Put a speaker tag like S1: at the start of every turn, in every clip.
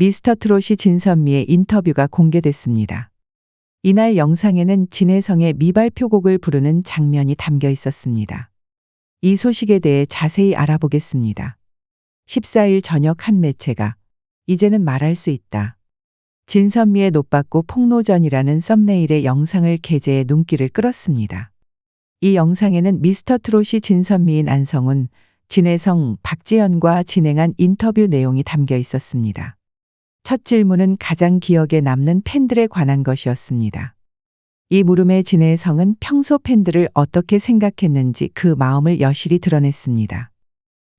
S1: 미스터트롯이 진선미의 인터뷰가 공개됐습니다. 이날 영상에는 진혜성의 미발표곡을 부르는 장면이 담겨 있었습니다. 이 소식에 대해 자세히 알아보겠습니다. 14일 저녁 한 매체가 이제는 말할 수 있다. 진선미의 노받고 폭로전이라는 썸네일의 영상을 게재해 눈길을 끌었습니다. 이 영상에는 미스터트롯이 진선미인 안성훈, 진혜성, 박지현과 진행한 인터뷰 내용이 담겨 있었습니다. 첫 질문은 가장 기억에 남는 팬들에 관한 것이었습니다. 이 물음에 진혜성은 평소 팬들을 어떻게 생각했는지 그 마음을 여실히 드러냈습니다.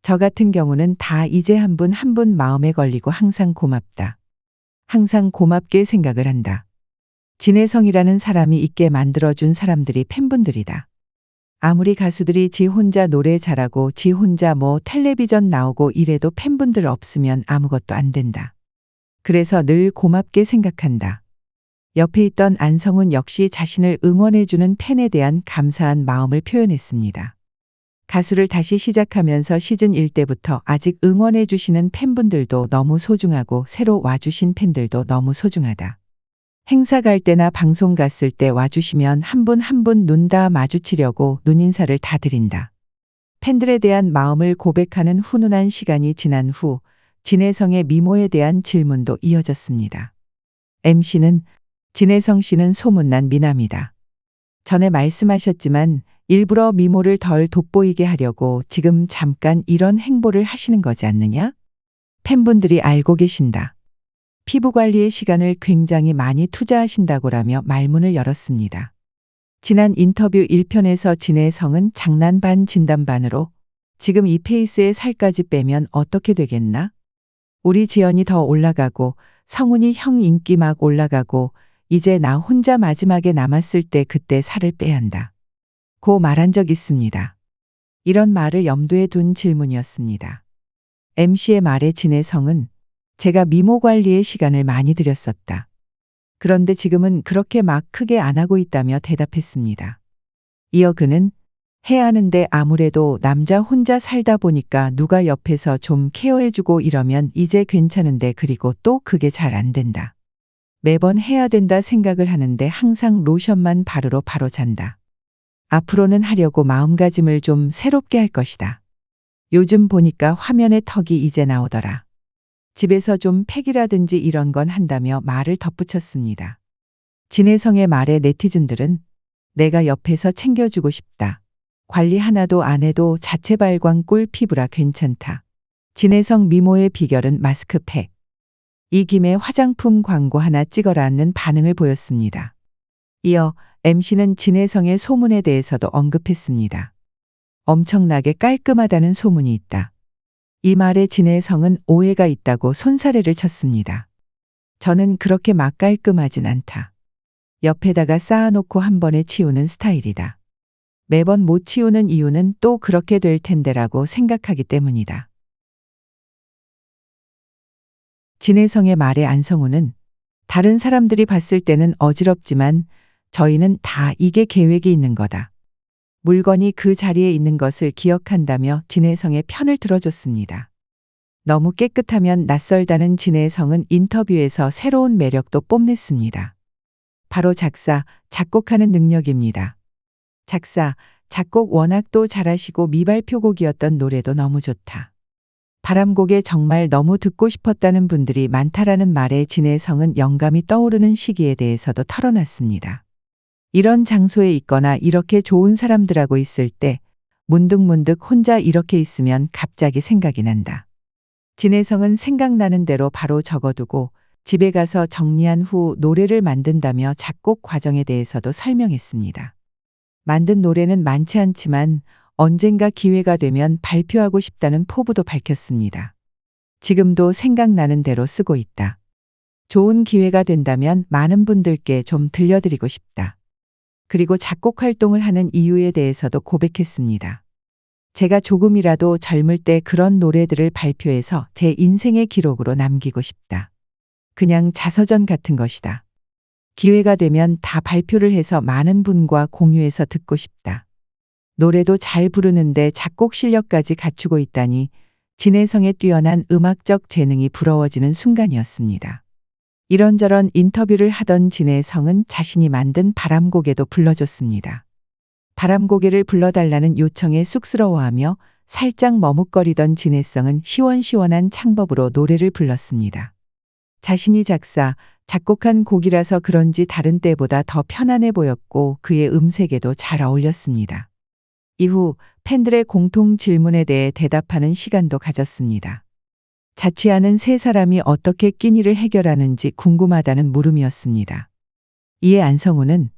S1: 저 같은 경우는 다 이제 한 분 한 분 마음에 걸리고 항상 고맙다. 항상 고맙게 생각을 한다. 진혜성이라는 사람이 있게 만들어준 사람들이 팬분들이다. 아무리 가수들이 지 혼자 노래 잘하고 지 혼자 텔레비전 나오고 이래도 팬분들 없으면 아무것도 안 된다. 그래서 늘 고맙게 생각한다. 옆에 있던 안성훈 역시 자신을 응원해주는 팬에 대한 감사한 마음을 표현했습니다. 가수를 다시 시작하면서 시즌 1 때부터 아직 응원해주시는 팬분들도 너무 소중하고 새로 와주신 팬들도 너무 소중하다. 행사 갈 때나 방송 갔을 때 와주시면 한 분 한 분 눈 다 마주치려고 눈인사를 다 드린다. 팬들에 대한 마음을 고백하는 훈훈한 시간이 지난 후 진혜성의 미모에 대한 질문도 이어졌습니다. MC는 진혜성 씨는 소문난 미남이다. 전에 말씀하셨지만 일부러 미모를 덜 돋보이게 하려고 지금 잠깐 이런 행보를 하시는 거지 않느냐? 팬분들이 알고 계신다. 피부 관리에 시간을 굉장히 많이 투자하신다고라며 말문을 열었습니다. 지난 인터뷰 1편에서 진혜성은 장난 반 진담 반으로 지금 이 페이스에 살까지 빼면 어떻게 되겠나? 우리 지연이 더 올라가고 성훈이 형 인기 막 올라가고 이제 나 혼자 마지막에 남았을 때 그때 살을 빼야 한다. 고 말한 적 있습니다. 이런 말을 염두에 둔 질문이었습니다. MC의 말에 진혜성은 제가 미모 관리에 시간을 많이 들였었다. 그런데 지금은 그렇게 막 크게 안 하고 있다며 대답했습니다. 이어 그는 해야 하는데 아무래도 남자 혼자 살다 보니까 누가 옆에서 좀 케어해주고 이러면 이제 괜찮은데 그리고 또 그게 잘 안 된다. 매번 해야 된다 생각을 하는데 항상 로션만 바르러 바로 잔다. 앞으로는 하려고 마음가짐을 좀 새롭게 할 것이다. 요즘 보니까 화면에 턱이 이제 나오더라. 집에서 좀 팩이라든지 이런 건 한다며 말을 덧붙였습니다. 진혜성의 말에 네티즌들은 내가 옆에서 챙겨주고 싶다. 관리 하나도 안 해도 자체 발광 꿀 피부라 괜찮다. 진혜성 미모의 비결은 마스크팩. 이 김에 화장품 광고 하나 찍어라는 반응을 보였습니다. 이어 MC는 진혜성의 소문에 대해서도 언급했습니다. 엄청나게 깔끔하다는 소문이 있다. 이 말에 진혜성은 오해가 있다고 손사래를 쳤습니다. 저는 그렇게 막 깔끔하진 않다. 옆에다가 쌓아놓고 한 번에 치우는 스타일이다. 매번 못 치우는 이유는 또 그렇게 될 텐데라고 생각하기 때문이다. 진혜성의 말에 안성훈은 다른 사람들이 봤을 때는 어지럽지만 저희는 다 이게 계획이 있는 거다. 물건이 그 자리에 있는 것을 기억한다며 진혜성의 편을 들어줬습니다. 너무 깨끗하면 낯설다는 진혜성은 인터뷰에서 새로운 매력도 뽐냈습니다. 바로 작사, 작곡하는 능력입니다. 작사, 작곡 워낙 또 잘하시고 미발표곡이었던 노래도 너무 좋다. 바람곡에 정말 너무 듣고 싶었다는 분들이 많다라는 말에 진혜성은 영감이 떠오르는 시기에 대해서도 털어놨습니다. 이런 장소에 있거나 이렇게 좋은 사람들하고 있을 때 문득문득 혼자 이렇게 있으면 갑자기 생각이 난다. 진혜성은 생각나는 대로 바로 적어두고 집에 가서 정리한 후 노래를 만든다며 작곡 과정에 대해서도 설명했습니다. 만든 노래는 많지 않지만 언젠가 기회가 되면 발표하고 싶다는 포부도 밝혔습니다. 지금도 생각나는 대로 쓰고 있다. 좋은 기회가 된다면 많은 분들께 좀 들려드리고 싶다. 그리고 작곡 활동을 하는 이유에 대해서도 고백했습니다. 제가 조금이라도 젊을 때 그런 노래들을 발표해서 제 인생의 기록으로 남기고 싶다. 그냥 자서전 같은 것이다. 기회가 되면 다 발표를 해서 많은 분과 공유해서 듣고 싶다. 노래도 잘 부르는데 작곡 실력까지 갖추고 있다니 진혜성의 뛰어난 음악적 재능이 부러워지는 순간이었습니다. 이런저런 인터뷰를 하던 진혜성은 자신이 만든 바람고개도 불러줬습니다. 바람고개를 불러달라는 요청에 쑥스러워하며 살짝 머뭇거리던 진혜성은 시원시원한 창법으로 노래를 불렀습니다. 자신이 작곡한 곡이라서 그런지 다른 때보다 더 편안해 보였고 그의 음색에도 잘 어울렸습니다. 이후 팬들의 공통 질문에 대해 대답하는 시간도 가졌습니다. 자취하는 세 사람이 어떻게 끼니를 해결하는지 궁금하다는 물음이었습니다. 이에 안성우는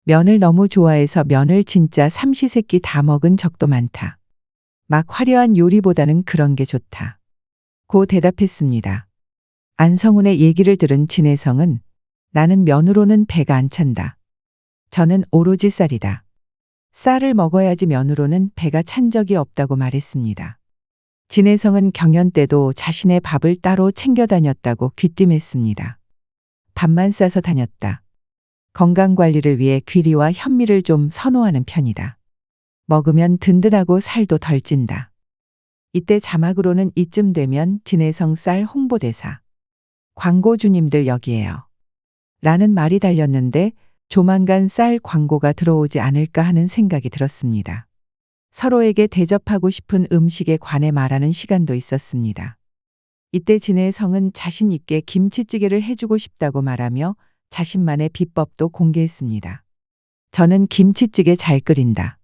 S1: 면을 너무 좋아해서 면을 진짜 삼시세끼 다 먹은 적도 많다. 막 화려한 요리보다는 그런 게 좋다. 고 대답했습니다. 안성훈의 얘기를 들은 진혜성은 나는 면으로는 배가 안 찬다. 저는 오로지 쌀이다. 쌀을 먹어야지 면으로는 배가 찬 적이 없다고 말했습니다. 진혜성은 경연 때도 자신의 밥을 따로 챙겨 다녔다고 귀띔했습니다. 밥만 싸서 다녔다. 건강관리를 위해 귀리와 현미를 좀 선호하는 편이다. 먹으면 든든하고 살도 덜 찐다. 이때 자막으로는 이쯤 되면 진혜성 쌀 홍보대사. 광고주님들 여기에요. 라는 말이 달렸는데 조만간 쌀 광고가 들어오지 않을까 하는 생각이 들었습니다. 서로에게 대접하고 싶은 음식에 관해 말하는 시간도 있었습니다. 이때 진혜성은 자신 있게 김치찌개를 해주고 싶다고 말하며 자신만의 비법도 공개했습니다. 저는 김치찌개 잘 끓인다.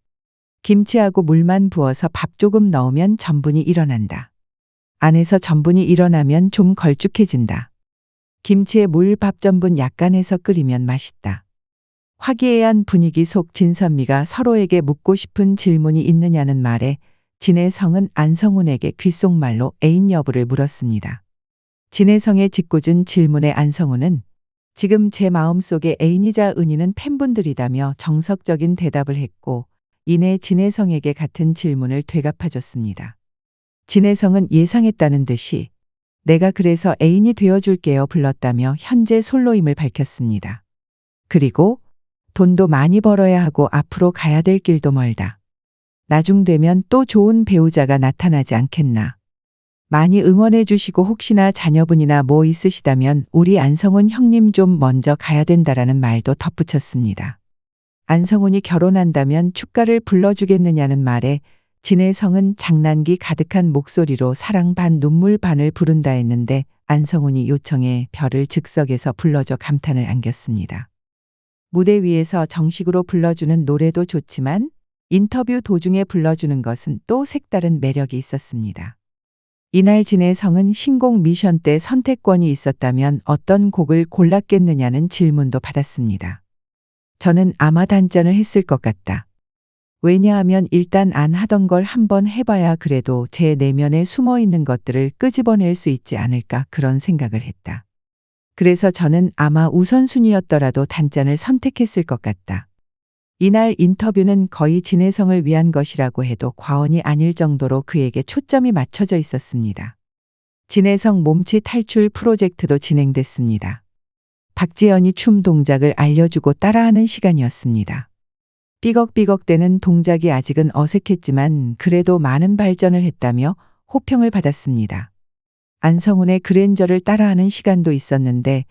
S1: 김치하고 물만 부어서 밥 조금 넣으면 전분이 일어난다. 안에서 전분이 일어나면 좀 걸쭉해진다. 김치에 물 밥 전분 약간 해서 끓이면 맛있다. 화기애애한 분위기 속 진선미가 서로에게 묻고 싶은 질문이 있느냐는 말에 진혜성은 안성훈에게 귓속말로 애인 여부를 물었습니다. 진혜성의 짓궂은 질문에 안성훈은 지금 제 마음속에 애인이자 은희는 팬분들이다며 정석적인 대답을 했고 이내 진혜성에게 같은 질문을 되갚아줬습니다. 진혜성은 예상했다는 듯이 내가 그래서 애인이 되어줄게요 불렀다며 현재 솔로임을 밝혔습니다. 그리고 돈도 많이 벌어야 하고 앞으로 가야 될 길도 멀다. 나중 되면 또 좋은 배우자가 나타나지 않겠나. 많이 응원해 주시고 혹시나 자녀분이나 뭐 있으시다면 우리 안성훈 형님 좀 먼저 가야 된다라는 말도 덧붙였습니다. 안성훈이 결혼한다면 축가를 불러주겠느냐는 말에 진혜성은 장난기 가득한 목소리로 사랑 반 눈물 반을 부른다 했는데 안성훈이 요청해 별을 즉석에서 불러줘 감탄을 안겼습니다. 무대 위에서 정식으로 불러주는 노래도 좋지만 인터뷰 도중에 불러주는 것은 또 색다른 매력이 있었습니다. 이날 진혜성은 신곡 미션 때 선택권이 있었다면 어떤 곡을 골랐겠느냐는 질문도 받았습니다. 저는 아마 단짠을 했을 것 같다. 왜냐하면 일단 안 하던 걸 한번 해봐야 그래도 제 내면에 숨어 있는 것들을 끄집어낼 수 있지 않을까 그런 생각을 했다. 그래서 저는 아마 우선순위였더라도 단짠을 선택했을 것 같다. 이날 인터뷰는 거의 진혜성을 위한 것이라고 해도 과언이 아닐 정도로 그에게 초점이 맞춰져 있었습니다. 진혜성 몸치 탈출 프로젝트도 진행됐습니다. 박지연이 춤 동작을 알려주고 따라하는 시간이었습니다. 삐걱삐걱대는 동작이 아직은 어색했지만 그래도 많은 발전을 했다며 호평을 받았습니다. 안성훈의 그랜저를 따라하는 시간도 있었는데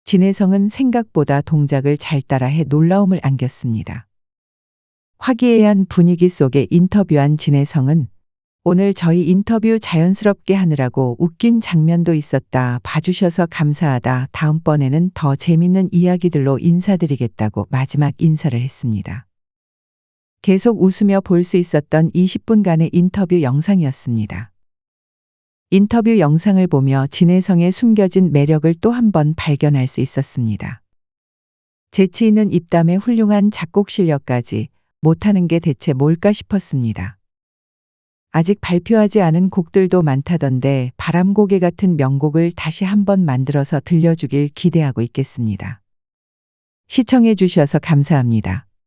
S1: 진혜성은 생각보다 동작을 잘 따라해 놀라움을 안겼습니다. 화기애애한 분위기 속에 인터뷰한 진혜성은 오늘 저희 인터뷰 자연스럽게 하느라고 웃긴 장면도 있었다. 봐주셔서 감사하다. 다음번에는 더 재밌는 이야기들로 인사드리겠다고 마지막 인사를 했습니다. 계속 웃으며 볼 수 있었던 20분간의 인터뷰 영상이었습니다. 인터뷰 영상을 보며 진혜성의 숨겨진 매력을 또 한 번 발견할 수 있었습니다. 재치 있는 입담에 훌륭한 작곡 실력까지 못하는 게 대체 뭘까 싶었습니다. 아직 발표하지 않은 곡들도 많다던데 바람고개 같은 명곡을 다시 한번 만들어서 들려주길 기대하고 있겠습니다. 시청해 주셔서 감사합니다.